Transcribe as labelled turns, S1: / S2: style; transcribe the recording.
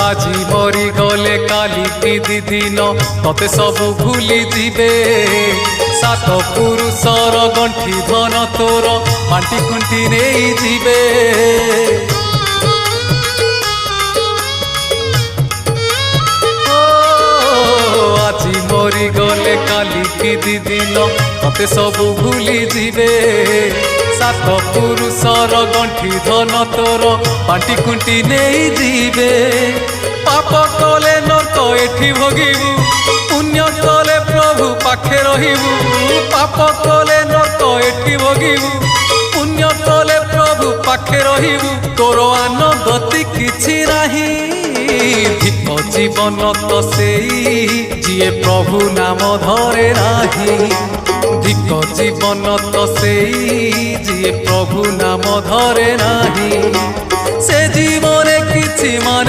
S1: আজি মরি গলে কালি কি দিদিন ততে সবু ভুলি দিবে সাত পুরুষর গণ্ঠি ধন তোর বাটি খুঁটি নেই ଯିବେ আজি মরি গলে কালি কি দিদিন ততে সবু ভুলি দিবে সাত পুরুষর গণ্ঠি ধন তোর বাটি খুঁটি নেই ଯିବେ পাপ কলে নরক এঠি ভোগিবু পুণ্য কলে প্রভু পাখে রহিবু পাপ কলে নরক এঠি ভোগিবু পুণ্য কলে প্রভু পাখে রহিবু তোর আন গতি কিছু নাহি ধিক জীবন তো সেই যিয়ে প্রভু নাম ধরে নাহি ধিক জীবন তো সেই যিয়ে প্রভু নাম ধরে নাহি সে জীবনে কিছু মানে